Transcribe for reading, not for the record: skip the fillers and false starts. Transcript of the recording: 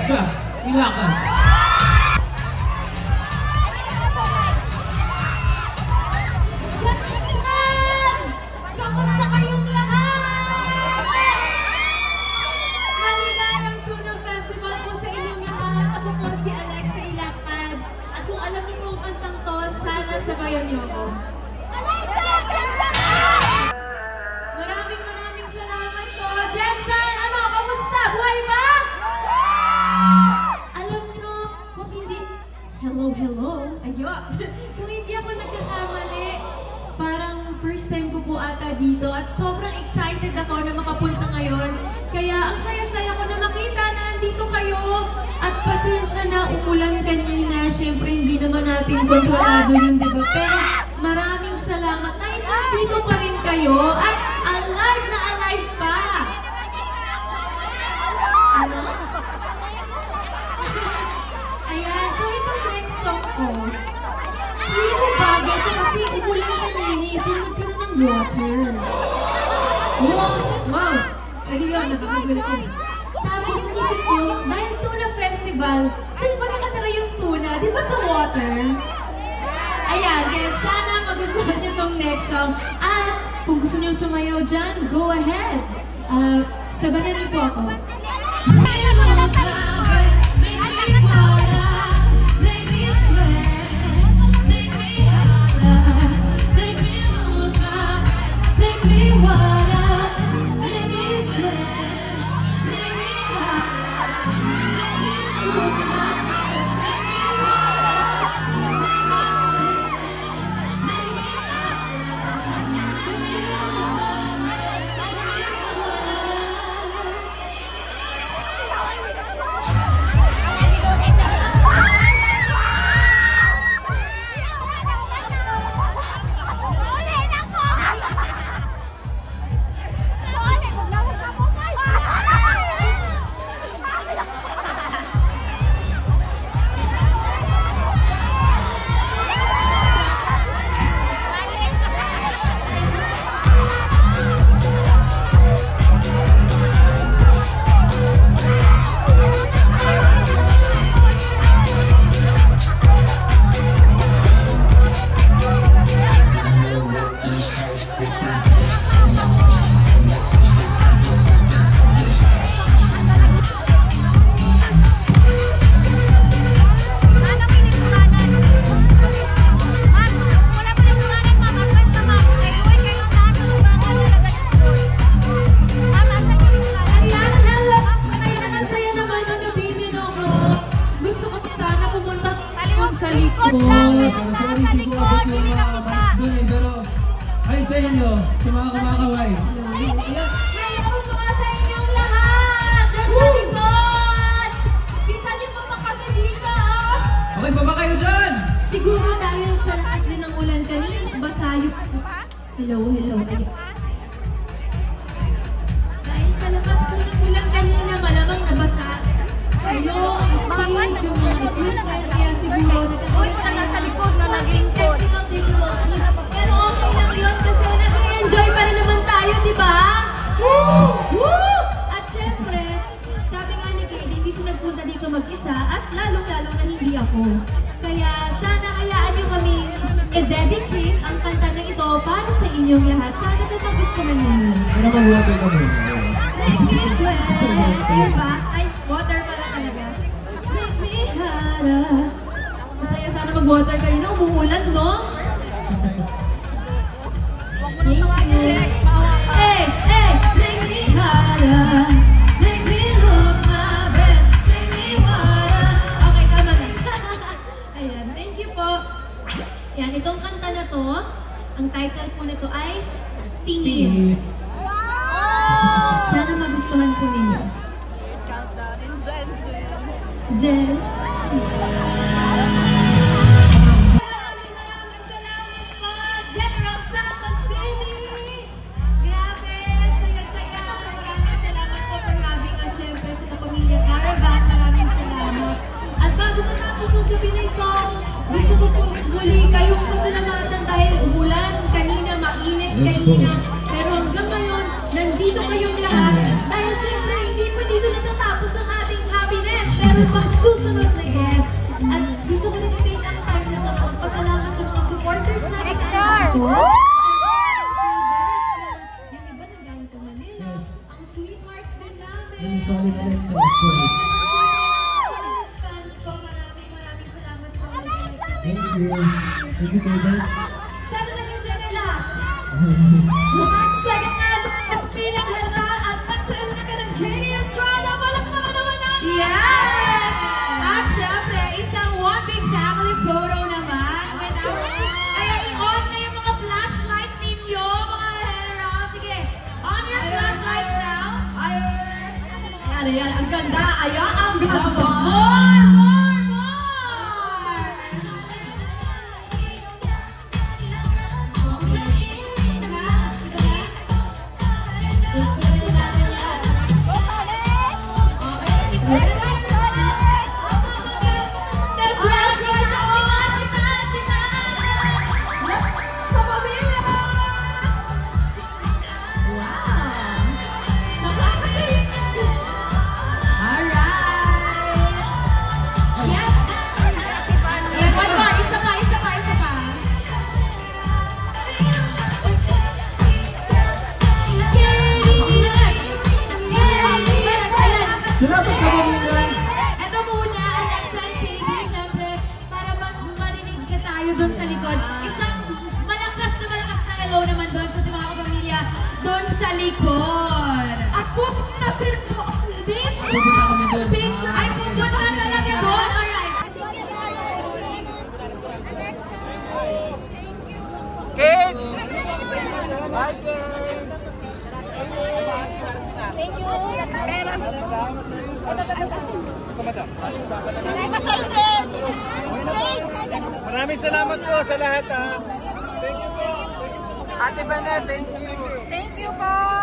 Alexa Ilacan. Kamusta kayong lahat? Maligayang Tunang Festival po sa inyong lahat. Ako po si Alexa Ilacan. At kung alam niyo po ang kantang to, sana sabayan niyo ako. Maraming salamat po. Jensen, ano, kamusta? Buhay ba? Alam niyo, kung hindi... Hello. Ayun. Kung hindi ako nagkakamali, parang first time ko po ata dito at sobrang excited ako na makapunta ngayon. Kaya ang saya-saya ko na makita na nandito kayo. At pasensya na umulan kanina. Siyempre hindi naman natin kontrolado yun, diba? Pero maraming salamat dahil nandito pa rin kayo at alive na alive pa. Ano? Ayan, so itong next song ko, hindi ko bagay ito kasi umulan kanina, so nagkaroon ng water. Wow! Ano yun? Nakakagulat yun. Tapos naisip ko, dahil Tuna Festival, saan ba nakatara yung tuna? Di ba sa water? Ayan, kaya sana magustuhan niyo itong next song. At kung gusto niyo sumayaw dyan, go ahead. Sabayan niyo po ako. Hi sa inyo, sa mga kumakaway. Hello po sa inyong lahat! Diyan sa likod! Kita niyo pa ba kami dito? Okay pa ba kayo dyan? Siguro dahil sa lakas din ng ulan kanina, basayok. Hello. Dahil sa lakas po ng ulan kanina, malamang nabasa kayo, ang stage, yung mga equipment, kaya siguro nagkakaroon tayo sa likod na naging technical difficulties. Pero okay lang yun kasi nag-enjoy pa rin naman tayo, di ba? Woo! At syempre, sabi nga ni Katie, hindi siya nagpunta dito mag-isa at lalong-lalo na hindi ako. Kaya sana hayaan niyo kami i-dedicate ang kanta na ito para sa inyong lahat. Sana po magustuhan niyo. Pero mag-water ka muna. Make me sweat. Diba? Ay, water pala talaga. Make me harder. Masaya sana mag-water kanina. Umuulan, no? Thank you. Hey! Make me harder. Make me lose my breath. Make me water. Okay, tama na. Ayan, thank you po. Yan, itong kanta na to, ang title po nito ay Tingin. Sana magustuhan po ninyo. Countdown in Jensen. Maraming salamat po, General Santos City! Grabe, saya-saya. Maraming salamat po for having us, syempre, sa Kapamilya Caravan. Maraming salamat. At bago matapos ang gabi na ito, gusto ko po muli kayong pasalamatan dahil umulan kanina, mainit kanina. Pero hanggang ngayon, nandito kayong lahat. Dahil syempre, hindi pa dito natatapos ang ating happiness. meron pang susunod na guests. At gusto ko rin take ang time na ito na magpasalamat sa mga supporters natin na ito. Yung iba nanggaling po Manila. Yes. Ang sweethearts din namin. Yung solid Alexa, of course. Solid fans ko, maraming salamat sa Solid Alexa. Thank you. Thank you, David. Sana naging Janela. Second na, at bilang haral at nagsalita ka ng Katie Estrada. Palakpakan naman natin! Yes! At syempre, isang one big family photo naman with our... Kaya i-on na yung mga flashlight ninyo, mga general. Sige, on your flashlights now. Yan, ang ganda. Ayan, ang ganda. More! Salamat sa mga. Ito muna, Alexa and Katie, syempre, para mas marinig ka tayo doon sa likod. Isang malakas na hello naman doon sa mga kapamilya doon sa likod. At pupunta sila po ang this Pupunta kami doon. picture. Ay, pupunta talaga doon. Alright. Kids! Hi, kids! Thank you. Pera. Maraming salamat po sa lahat, ha? Thank you po. Ate Bene, thank you. Thank you po.